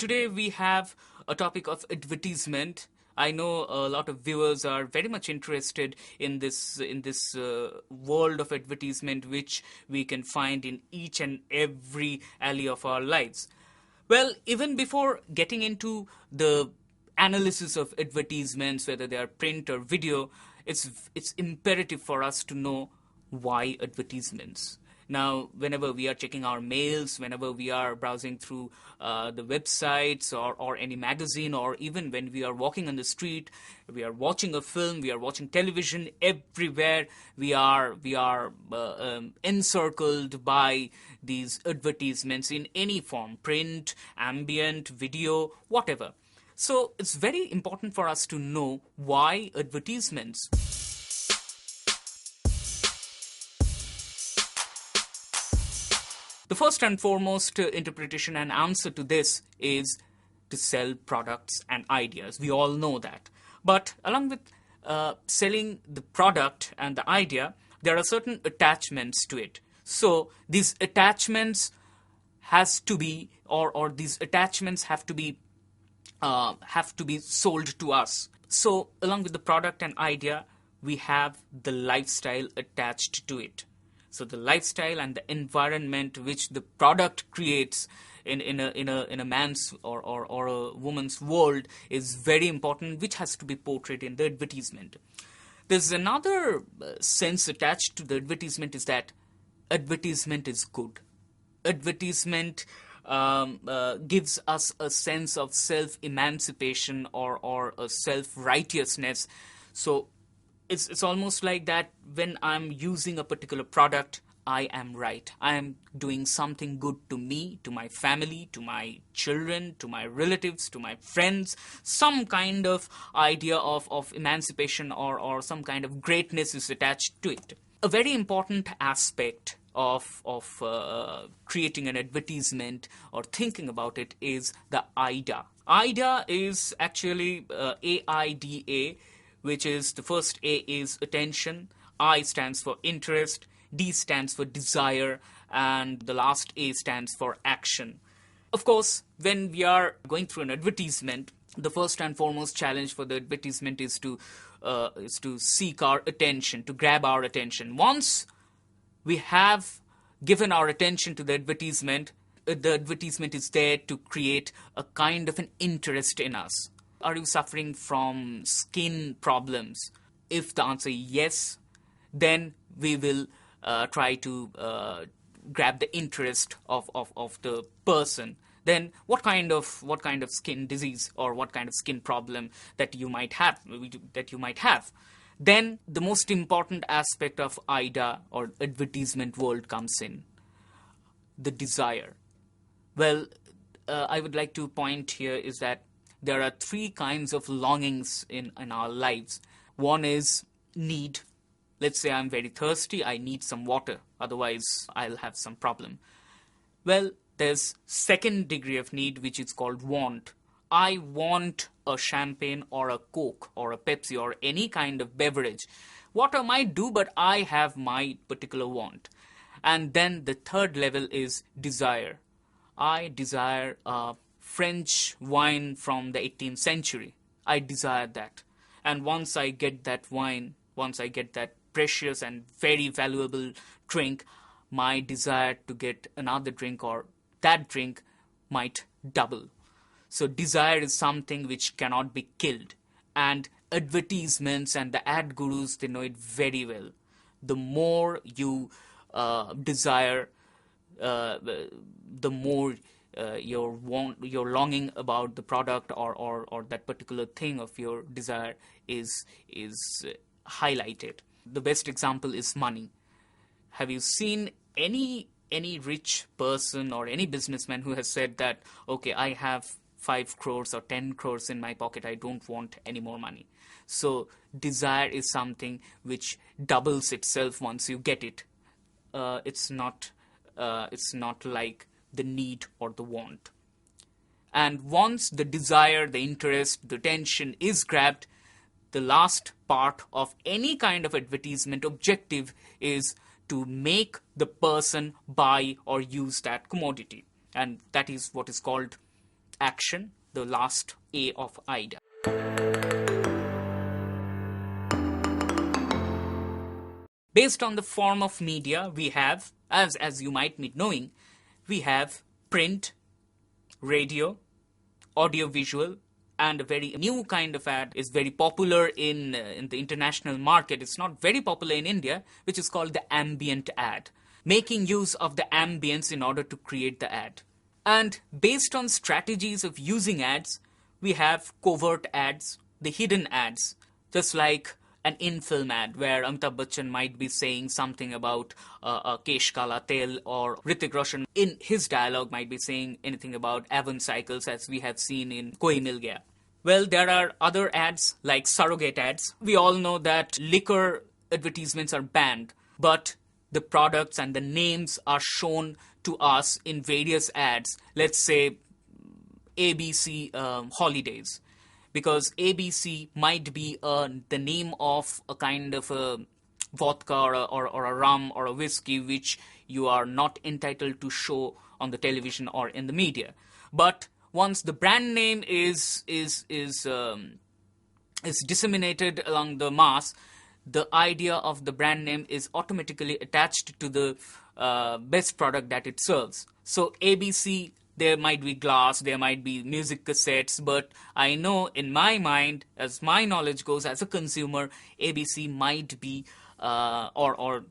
Today we have a topic of advertisement. I know a lot of viewers are very much interested in this world of advertisement, which we can find in each and every alley of our lives. Well, even before getting into the analysis of advertisements, whether they are print or video, it's imperative for us to know why advertisements. Now, whenever we are checking our mails, whenever we are browsing through the websites or any magazine, or even when we are walking on the street, we are watching a film, we are watching television, everywhere we are encircled by these advertisements in any form, print, ambient, video, whatever. So it's very important for us to know why advertisements. The first and foremost interpretation and answer to this is to sell products and ideas. We all know that. But along with selling the product and the idea, there are certain attachments to it. So these attachments has to be, or these attachments have to be sold to us. So along with the product and idea, we have the lifestyle attached to it. So the lifestyle and the environment which the product creates in a man's or a woman's world is very important, which has to be portrayed in the advertisement. There's another sense attached to the advertisement, is that advertisement is good. Advertisement gives us a sense of self-emancipation or a self-righteousness. So it's almost like that when I'm using a particular product, I am right. I am doing something good to me, to my family, to my children, to my relatives, to my friends. Some kind of idea of emancipation or some kind of greatness is attached to it. A very important aspect of creating an advertisement or thinking about it is the AIDA. AIDA is actually AIDA, which is the first A is attention, I stands for interest, D stands for desire, and the last A stands for action. Of course, when we are going through an advertisement, the first and foremost challenge for the advertisement is to seek our attention, to grab our attention. Once we have given our attention to the advertisement is there to create a kind of an interest in us. Are you suffering from skin problems? If the answer is yes, then we will try to grab the interest of the person. Then what kind of skin disease or what kind of skin problem that you might have. Then the most important aspect of AIDA or advertisement world comes in, the desire. Well, I would like to point here is that there are three kinds of longings in our lives. One is need. Let's say I'm very thirsty, I need some water, otherwise I'll have some problem. Well, there's second degree of need, which is called want. I want a champagne or a Coke or a Pepsi or any kind of beverage. Water might do, but I have my particular want. And then the third level is desire. I desire a French wine from the 18th century. I desire that. And once I get that wine, once I get that precious and very valuable drink, my desire to get another drink or that drink might double. So desire is something which cannot be killed. And advertisements and the ad gurus, they know it very well. The more you desire, the more your longing about the product or that particular thing of your desire is highlighted. The best example is money. Have you seen any rich person or any businessman who has said that, okay, I have 5 crores or 10 crores in my pocket, I don't want any more money? So desire is something which doubles itself once you get it. It's not like the need or the want. And once the desire, the interest, the attention is grabbed, the last part of any kind of advertisement objective is to make the person buy or use that commodity. And that is what is called action, the last A of AIDA. Based on the form of media, we have, as you might be knowing, we have print, radio, audiovisual, and a very new kind of ad is very popular in the international market. It's not very popular in India, which is called the ambient ad, making use of the ambience in order to create the ad. And based on strategies of using ads, we have covert ads, the hidden ads, just like an in-film ad where Amitabh Bachchan might be saying something about Kesh Kala Tel, or Hrithik Roshan in his dialogue might be saying anything about Avon cycles, as we have seen in Koi Mil Gaya. Well, there are other ads like surrogate ads. We all know that liquor advertisements are banned, but the products and the names are shown to us in various ads. Let's say ABC Holidays, because ABC might be the name of a kind of a vodka or a rum or a whiskey which you are not entitled to show on the television or in the media. But once the brand name is disseminated along the mass, the idea of the brand name is automatically attached to the best product that it serves. So ABC, there might be glass, there might be music cassettes, but I know in my mind, as my knowledge goes as a consumer, ABC might be, or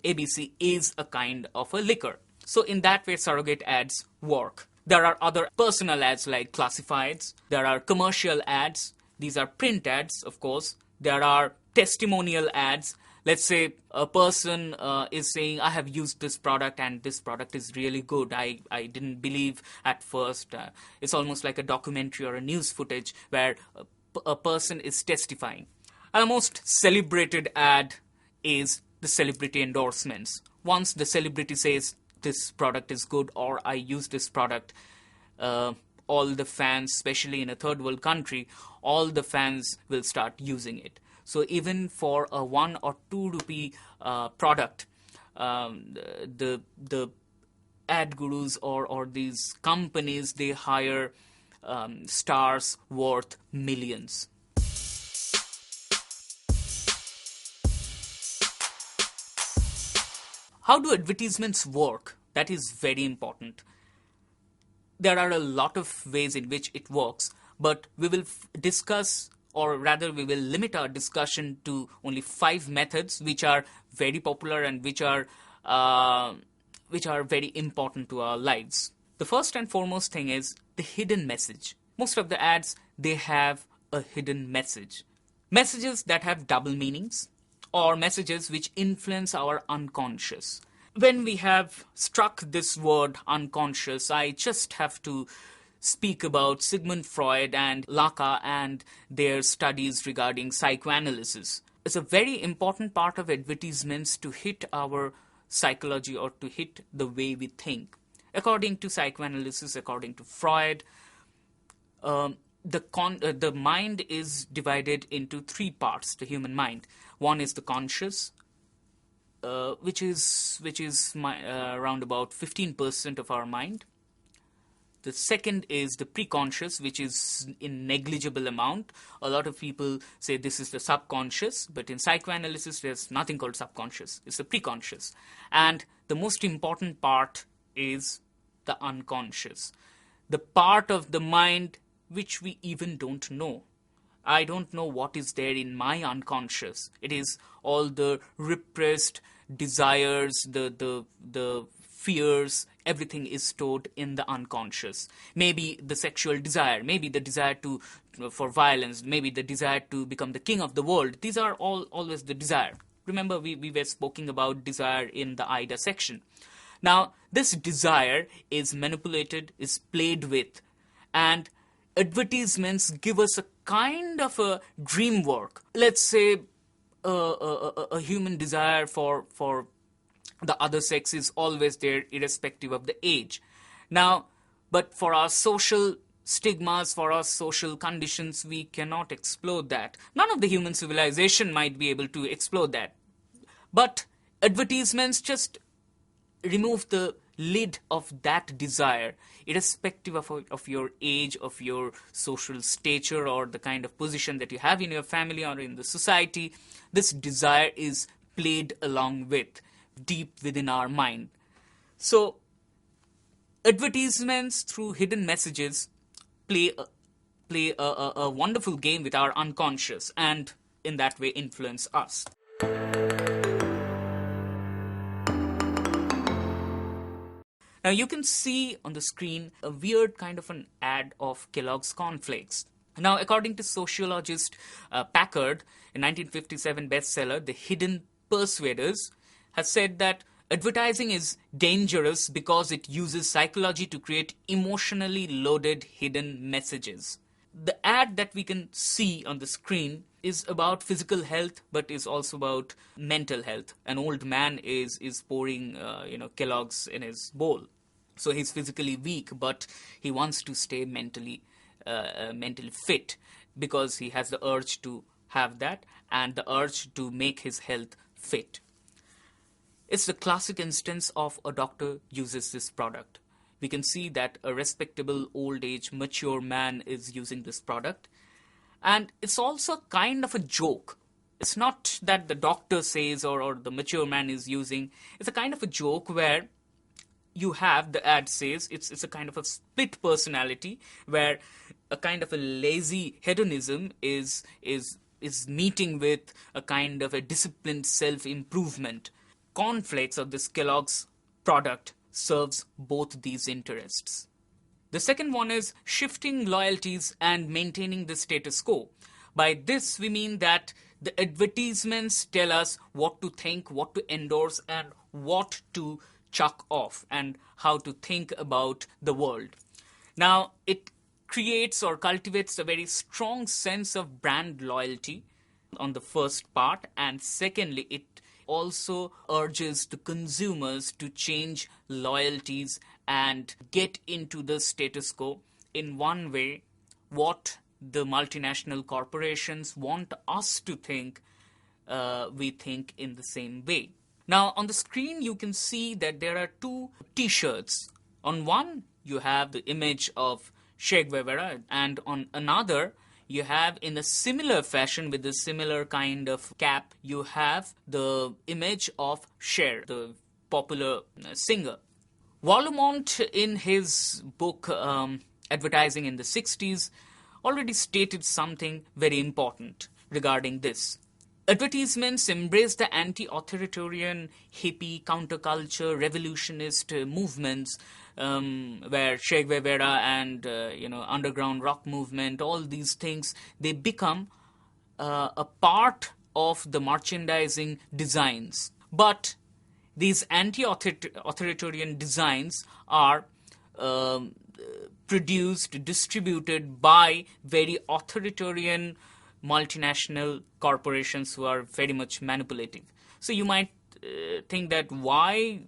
ABC is a kind of a liquor. So in that way, surrogate ads work. There are other personal ads like classifieds. There are commercial ads. These are print ads, of course. There are testimonial ads. Let's say a person is saying, I have used this product and this product is really good. I didn't believe at first. It's almost like a documentary or a news footage where a person is testifying. And the most celebrated ad is the celebrity endorsements. Once the celebrity says this product is good or I use this product, all the fans, especially in a third world country, all the fans will start using it. So even for a 1 or 2 rupee product, the ad gurus or these companies, they hire stars worth millions. How do advertisements work? That is very important. There are a lot of ways in which it works, but we will discuss, or rather we will limit our discussion to only 5 methods which are very popular and which are very important to our lives. The first and foremost thing is the hidden message. Most of the ads, they have a hidden message. Messages that have double meanings, or messages which influence our unconscious. When we have struck this word unconscious, I just have to speak about Sigmund Freud and Lacan and their studies regarding psychoanalysis. It's a very important part of advertisements to hit our psychology or to hit the way we think. According to psychoanalysis, according to Freud, the mind is divided into 3 parts, the human mind. One is the conscious, which is around about 15% of our mind. The second is the preconscious, which is in negligible amount. A lot of people say this is the subconscious, but in psychoanalysis there's nothing called subconscious. It's the preconscious. And the most important part is the unconscious, the part of the mind which we even don't know. I don't know what is there in my unconscious. It is all the repressed desires, the fears, everything is stored in the unconscious. Maybe the sexual desire, maybe the desire for violence, maybe the desire to become the king of the world. These are always the desire. Remember, we were speaking about desire in the AIDA section. Now, this desire is manipulated, is played with, and advertisements give us a kind of a dream work. Let's say a human desire for the other sex is always there, irrespective of the age. Now, but for our social stigmas, for our social conditions, we cannot explore that. None of the human civilization might be able to explore that. But advertisements just remove the lid of that desire, irrespective of your age, of your social stature, or the kind of position that you have in your family or in the society. This desire is played along with deep within our mind. So advertisements through hidden messages play a wonderful game with our unconscious, and in that way influence us. Now you can see on the screen a weird kind of an ad of Kellogg's cornflakes. Now, according to sociologist Packard, a 1957 bestseller, The Hidden Persuaders, has said that advertising is dangerous because it uses psychology to create emotionally loaded hidden messages. The ad that we can see on the screen is about physical health, but is also about mental health. An old man is pouring Kellogg's in his bowl. So he's physically weak, but he wants to stay mentally fit, because he has the urge to have that and the urge to make his health fit. It's the classic instance of a doctor uses this product. We can see that a respectable old age mature man is using this product, and it's also kind of a joke. It's not that the doctor says or the mature man is using. It's a kind of a joke where you have, the ad says, it's a kind of a split personality where a kind of a lazy hedonism is meeting with a kind of a disciplined self-improvement. Cornflakes of this Kellogg's product serves both these interests. The second one is shifting loyalties and maintaining the status quo. By this we mean that the advertisements tell us what to think, what to endorse, and what to chuck off, and how to think about the world. Now, it creates or cultivates a very strong sense of brand loyalty on the first part, and secondly, it also urges the consumers to change loyalties and get into the status quo. In one way, what the multinational corporations want us to think, we think in the same way. Now, on the screen, you can see that there are two t-shirts. On one, you have the image of Che Guevara, and on another, you have, in a similar fashion with a similar kind of cap, you have the image of Cher, the popular singer. Wallemont, in his book Advertising in the 60s, already stated something very important regarding this. Advertisements embrace the anti-authoritarian, hippie, counterculture, revolutionist movements, where Che Guevara and underground rock movement, all these things, they become a part of the merchandising designs. But these anti-authoritarian designs are produced, distributed by very authoritarian multinational corporations who are very much manipulative. So you might think that why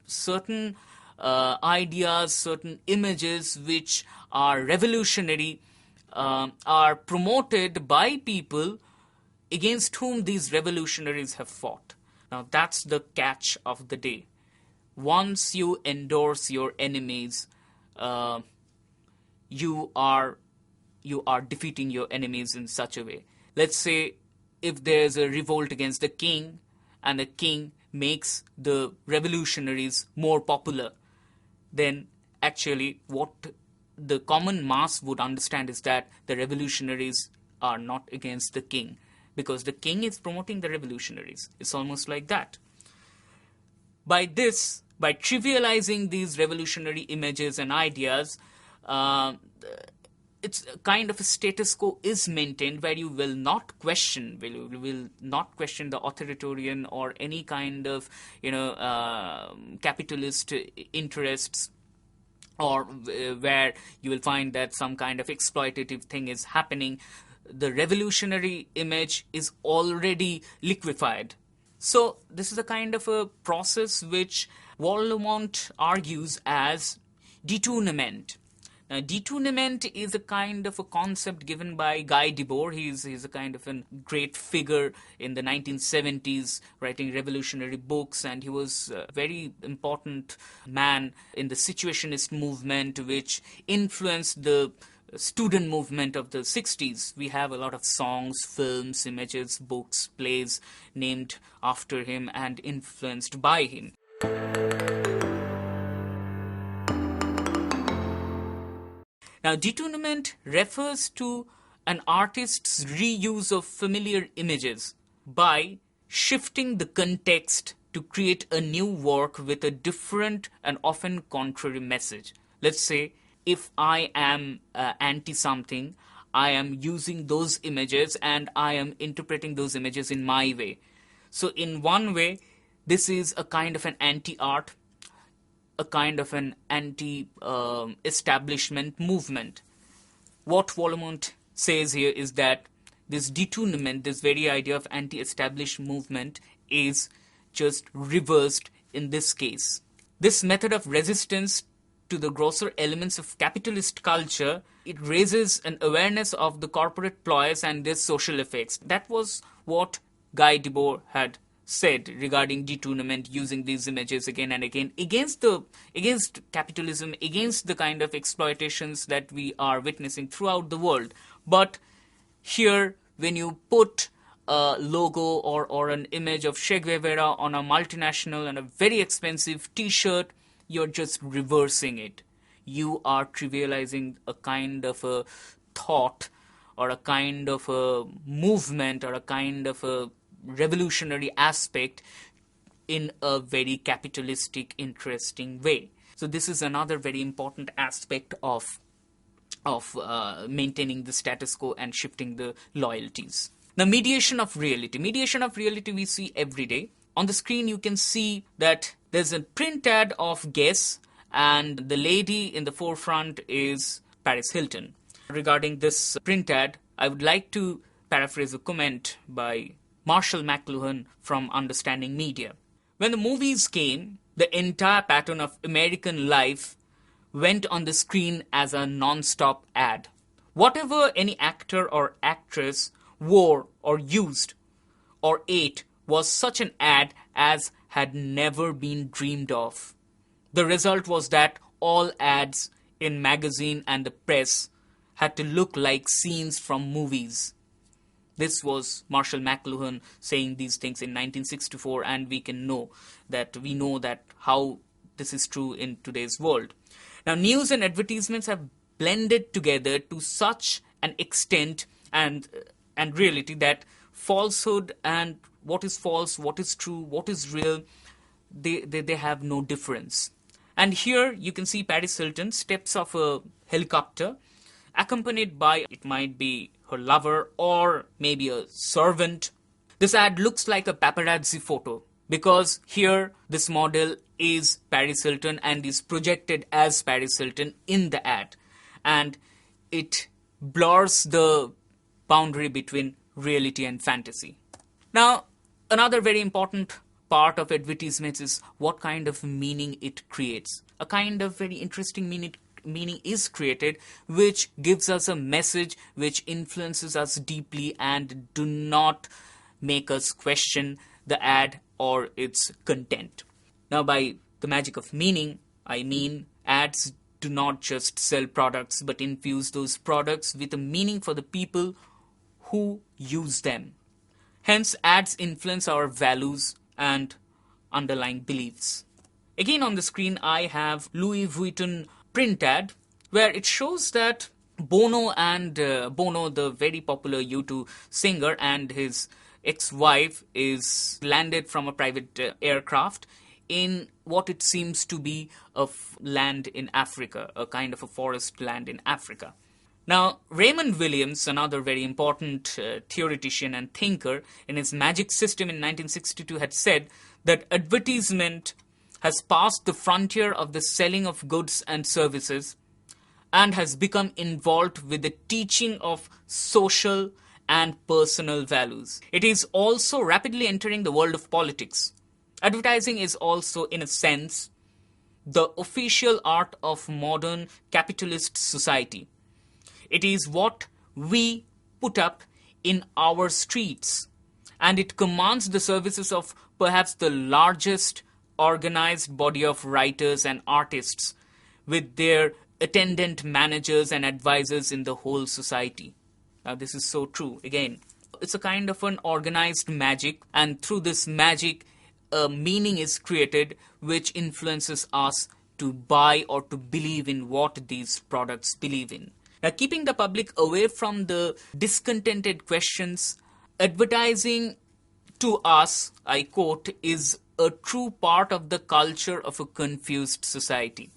certain ideas, certain images which are revolutionary are promoted by people against whom these revolutionaries have fought. Now that's the catch of the day. Once you endorse your enemies, you are defeating your enemies in such a way. Let's say if there's a revolt against the king, and the king makes the revolutionaries more popular, then actually what the common mass would understand is that the revolutionaries are not against the king, because the king is promoting the revolutionaries. It's almost like that. By trivializing these revolutionary images and ideas, it's a kind of a status quo is maintained where you will not question, the authoritarian or any kind of capitalist interests, or where you will find that some kind of exploitative thing is happening. The revolutionary image is already liquefied. So this is a kind of a process which Wallemont argues as detunement. Now, detournement is a kind of a concept given by Guy Debord. He's a kind of a great figure in the 1970s, writing revolutionary books, and he was a very important man in the situationist movement, which influenced the student movement of the 60s. We have a lot of songs, films, images, books, plays named after him and influenced by him. Now, detournement refers to an artist's reuse of familiar images by shifting the context to create a new work with a different and often contrary message. Let's say, if I am anti-something, I am using those images and I am interpreting those images in my way. So in one way, this is a kind of an anti-art, a kind of an anti-establishment movement. What Vollemont says here is that this detournement, this very idea of anti-established movement, is just reversed in this case. This method of resistance to the grosser elements of capitalist culture, it raises an awareness of the corporate ploys and their social effects. That was what Guy Debord had said regarding detournement, using these images again and again against capitalism, against the kind of exploitations that we are witnessing throughout the world. But here, when you put a logo or an image of Che Guevara on a multinational and a very expensive t-shirt, you're just reversing it. You are trivializing a kind of a thought or a kind of a movement or a kind of a revolutionary aspect in a very capitalistic, interesting way. So this is another very important aspect of maintaining the status quo and shifting the loyalties. Now, mediation of reality. Mediation of reality we see every day. On the screen you can see that there's a print ad of Guess, and the lady in the forefront is Paris Hilton. Regarding this print ad, I would like to paraphrase a comment by Marshall McLuhan from Understanding Media. When the movies came, the entire pattern of American life went on the screen as a non-stop ad. Whatever any actor or actress wore or used or ate was such an ad as had never been dreamed of. The result was that all ads in magazine and the press had to look like scenes from movies. This was Marshall McLuhan saying these things in 1964, and we know that how this is true in today's world. Now, news and advertisements have blended together to such an extent and reality that falsehood and what is false, what is true, what is real, they have no difference. And here you can see Paris Hilton steps off a helicopter, accompanied by, it might be her lover or maybe a servant. This ad looks like a paparazzi photo because here this model is Paris Hilton and is projected as Paris Hilton in the ad, and it blurs the boundary between reality and fantasy. Now, another very important part of advertisements is what kind of meaning it creates. A kind of very interesting meaning is created which gives us a message which influences us deeply and do not make us question the ad or its content. Now, by the magic of meaning, I mean ads do not just sell products but infuse those products with a meaning for the people who use them. Hence, ads influence our values and underlying beliefs. Again on the screen I have Louis Vuitton print ad where it shows that Bono, the very popular U2 singer, and his ex-wife is landed from a private aircraft in what it seems to be a land in Africa, a kind of a forest land in Africa. Now, Raymond Williams, another very important theoretician and thinker, in his Magic System in 1962 had said that advertisement has passed the frontier of the selling of goods and services and has become involved with the teaching of social and personal values. It is also rapidly entering the world of politics. Advertising is also, in a sense, the official art of modern capitalist society. It is what we put up in our streets, and it commands the services of perhaps the largest organized body of writers and artists, with their attendant managers and advisors in the whole society. Now, this is so true. Again, it's a kind of an organized magic, and through this magic, a meaning is created which influences us to buy or to believe in what these products believe in. Now, keeping the public away from the discontented questions, advertising to us, I quote, is a true part of the culture of a confused society.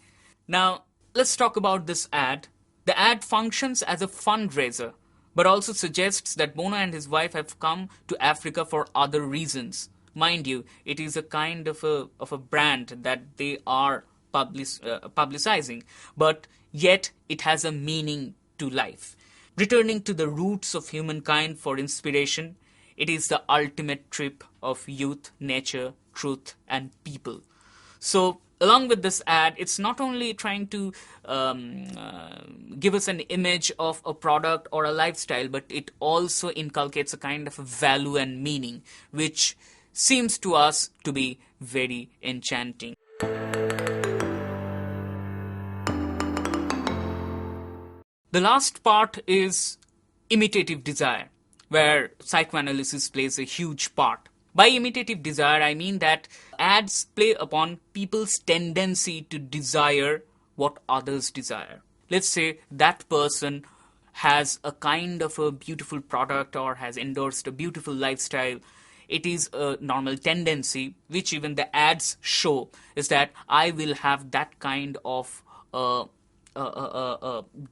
Now, let's talk about this ad. The ad functions as a fundraiser, but also suggests that Bono and his wife have come to Africa for other reasons. Mind you, it is a kind of a brand that they are publicizing, but yet it has a meaning to life. Returning to the roots of humankind for inspiration, it is the ultimate trip of youth, nature, truth, and people. So, along with this ad, it's not only trying to give us an image of a product or a lifestyle, but it also inculcates a kind of a value and meaning, which seems to us to be very enchanting. The last part is imitative desire, where psychoanalysis plays a huge part. By imitative desire, I mean that ads play upon people's tendency to desire what others desire. Let's say that person has a kind of a beautiful product or has endorsed a beautiful lifestyle. It is a normal tendency, which even the ads show, is that I will have that kind of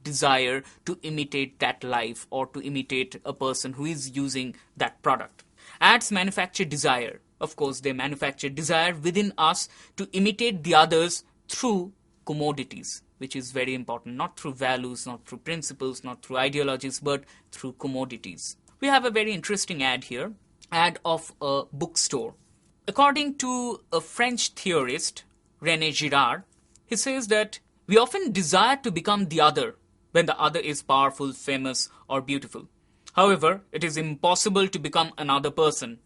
desire to imitate that life or to imitate a person who is using that product. Ads manufacture desire. Of course, they manufacture desire within us to imitate the others through commodities, which is very important. Not through values, not through principles, not through ideologies, but through commodities. We have a very interesting ad here, ad of a bookstore. According to a French theorist, René Girard, he says that we often desire to become the other when the other is powerful, famous, or beautiful. However, it is impossible to become another person.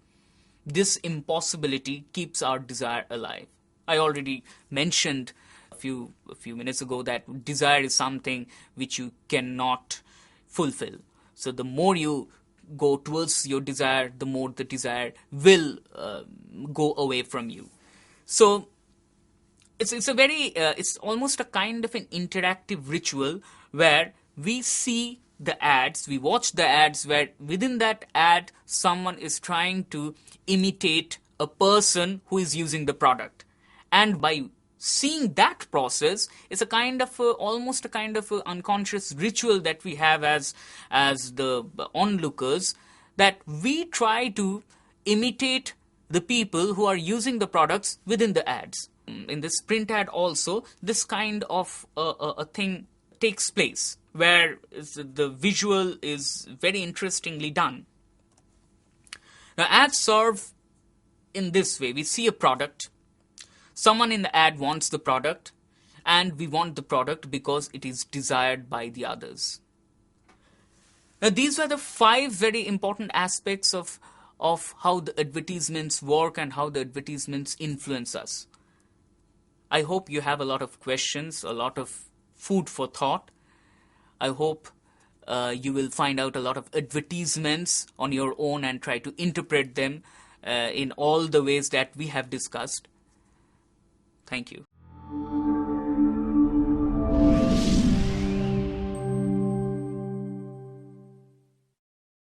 This impossibility keeps our desire alive. I already mentioned a few minutes ago that desire is something which you cannot fulfill. So the more you go towards your desire, the more the desire will go away from you. So it's almost a kind of an interactive ritual where we see the ads, we watch the ads, where within that ad someone is trying to imitate a person who is using the product. And by seeing that process, it's a kind of almost a kind of a unconscious ritual that we have as the onlookers, that we try to imitate the people who are using the products within the ads. In this print ad also, this kind of a thing takes place, where the visual is very interestingly done. Now, ads serve in this way. We see a product, someone in the ad wants the product, and we want the product because it is desired by the others. Now, these were the 5 very important aspects of how the advertisements work and how the advertisements influence us. I hope you have a lot of questions, a lot of food for thought. I hope you will find out a lot of advertisements on your own and try to interpret them in all the ways that we have discussed. Thank you.